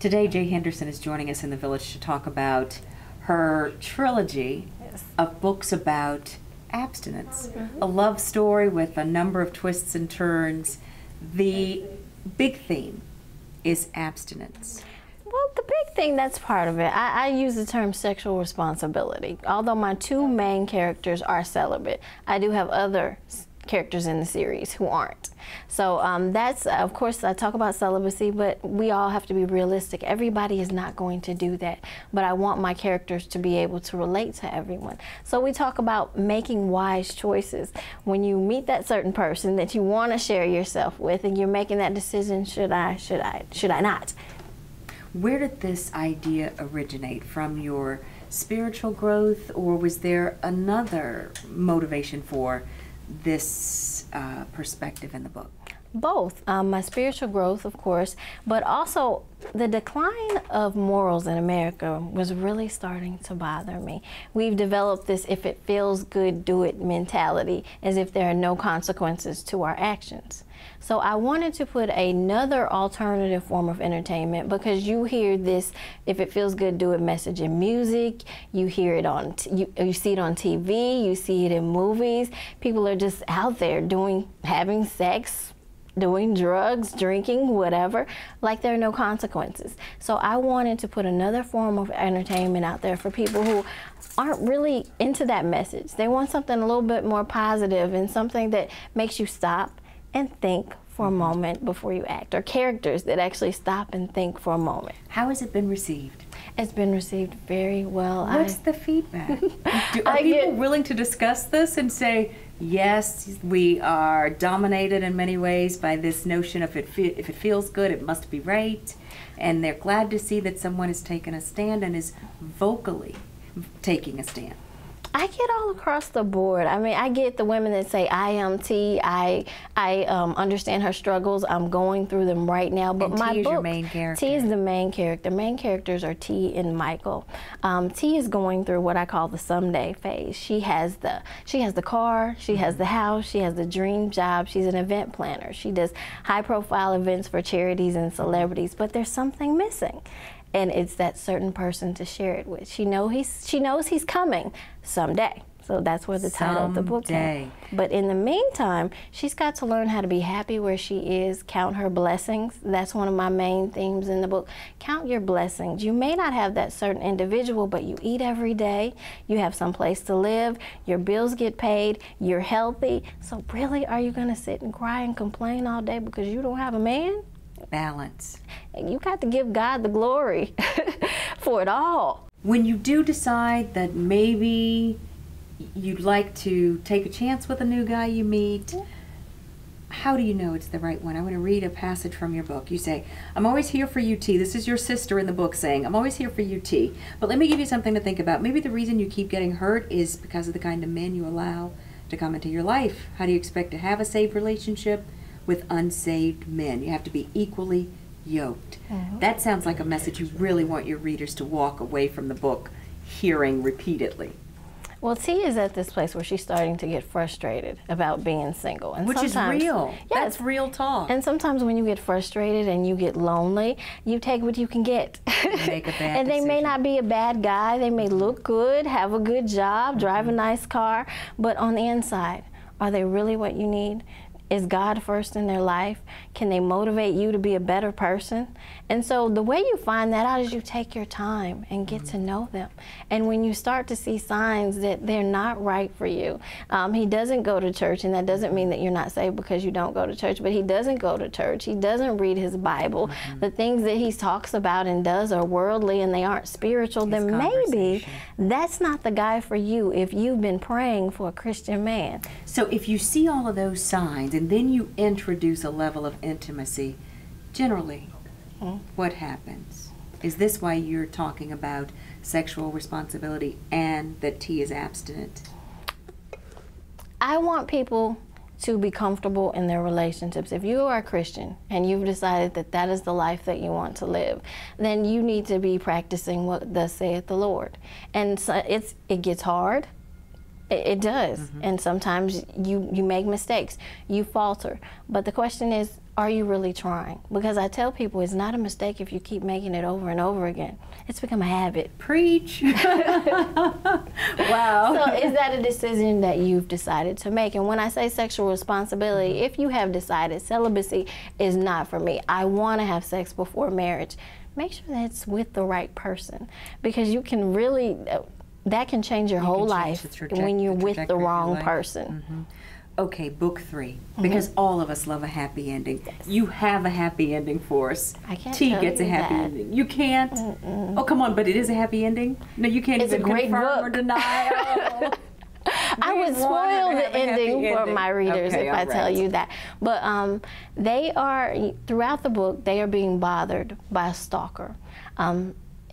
Today, Jay Henderson is joining us in the Village to talk about her trilogy of books about abstinence. A love story with a number of twists and turns. The big theme is abstinence. Well, the big thing that's part of it, I use the term sexual responsibility. Although my two main characters are celibate, I do have other characters in the series who aren't. So that's, of course, I talk about celibacy, but we all have to be realistic. Everybody is not going to do that, but I want my characters to be able to relate to everyone. So we talk about making wise choices. When you meet that certain person that you want to share yourself with and you're making that decision, should I not? Where did this idea originate? From your spiritual growth, or was there another motivation for this perspective in the book? Both. My spiritual growth, of course, but also the decline of morals in America was really starting to bother me. We've developed this if it feels good, do it mentality, as if there are no consequences to our actions. So I wanted to put another alternative form of entertainment, because you hear this if it feels good, do it message in music, you hear it on, you see it on TV, you see it in movies. People are just out there having sex, doing drugs, drinking, whatever, like there are no consequences. So I wanted to put another form of entertainment out there for people who aren't really into that message. They want something a little bit more positive and something that makes you stop and think for a moment before you act, or characters that actually stop and think for a moment. How has it been received? It's been received very well. What's the feedback? Are people willing to discuss this and say, yes, we are dominated in many ways by this notion of if it feels good, it must be right, and they're glad to see that someone has taken a stand and is vocally taking a stand? I get all across the board. I mean, I get the women that say, I am T, I understand her struggles, I'm going through them right now. But and my T is book, your main character. T is the main character. Main characters are T and Michael. T is going through what I call the someday phase. She has the car, she has the house, she has the dream job, she's an event planner. She does high profile events for charities and celebrities, but there's something missing. And it's that certain person to share it with. She knows he's coming someday. So that's where the title of the book came. But in the meantime, she's got to learn how to be happy where she is, count her blessings. That's one of my main themes in the book. Count your blessings. You may not have that certain individual, but you eat every day, you have some place to live, your bills get paid, you're healthy. So really, are you gonna sit and cry and complain all day because you don't have a man? Balance. You got to give God the glory for it all. When you do decide that maybe you'd like to take a chance with a new guy you meet, how do you know it's the right one? I want to read a passage from your book. You say, I'm always here for you, T. This is your sister in the book saying, I'm always here for you, T. But let me give you something to think about. Maybe the reason you keep getting hurt is because of the kind of men you allow to come into your life. How do you expect to have a saved relationship with unsaved men? You have to be equally yoked. That sounds like a message you really want your readers to walk away from the book hearing repeatedly. Well, T is at this place where she's starting to get frustrated about being single. And which is real. Yes. That's real talk. And sometimes when you get frustrated and you get lonely, you take what you can get. Make a bad And they may not be a bad guy. They may look good, have a good job, drive a nice car, but on the inside, are they really what you need? Is God first in their life? Can they motivate you to be a better person? And so the way you find that out is you take your time and get to know them. And when you start to see signs that they're not right for you, he doesn't go to church, and that doesn't mean that you're not saved because you don't go to church, but he doesn't go to church. He doesn't read his Bible. The things that he talks about and does are worldly and they aren't spiritual, then maybe that's not the guy for you if you've been praying for a Christian man. So if you see all of those signs and then you introduce a level of intimacy, generally, what happens? Is this why you're talking about sexual responsibility and that T is abstinent? I want people to be comfortable in their relationships. If you are a Christian and you've decided that that is the life that you want to live, then you need to be practicing what thus saith the Lord. And so it gets hard. It does. And sometimes you make mistakes, you falter. But the question is, are you really trying? Because I tell people it's not a mistake if you keep making it over and over again. It's become a habit. Preach. Wow. So is that a decision that you've decided to make? And when I say sexual responsibility, if you have decided celibacy is not for me, I want to have sex before marriage, make sure that it's with the right person, because you can really, that can change your whole life when you're with the wrong person. Mm-hmm. Okay, book 3, because all of us love a happy ending. Yes. You have a happy ending for us. I can't T tell gets a you happy that. ending. You can't? Oh, come on, but it is a happy ending? No, you can't It's even a great confirm book. or deny. Oh. I would spoil the ending for my readers if I tell you that. But they are, throughout the book, they are being bothered by a stalker.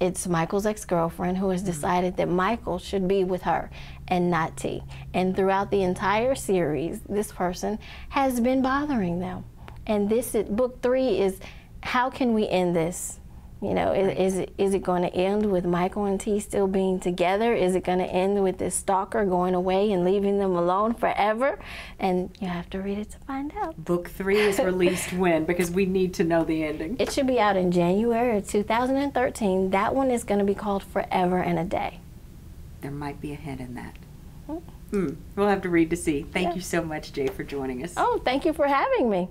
It's Michael's ex-girlfriend who has decided that Michael should be with her and not T. And throughout the entire series, this person has been bothering them. And this is, book 3 is, how can we end this? You know, is it going to end with Michael and T still being together? Is it going to end with this stalker going away and leaving them alone forever? And you have to read it to find out. Book 3 is released when? Because we need to know the ending. It should be out in January of 2013. That one is going to be called Forever and a Day. There might be a hint in that. We'll have to read to see. Thank you so much, Jay, for joining us. Oh, thank you for having me.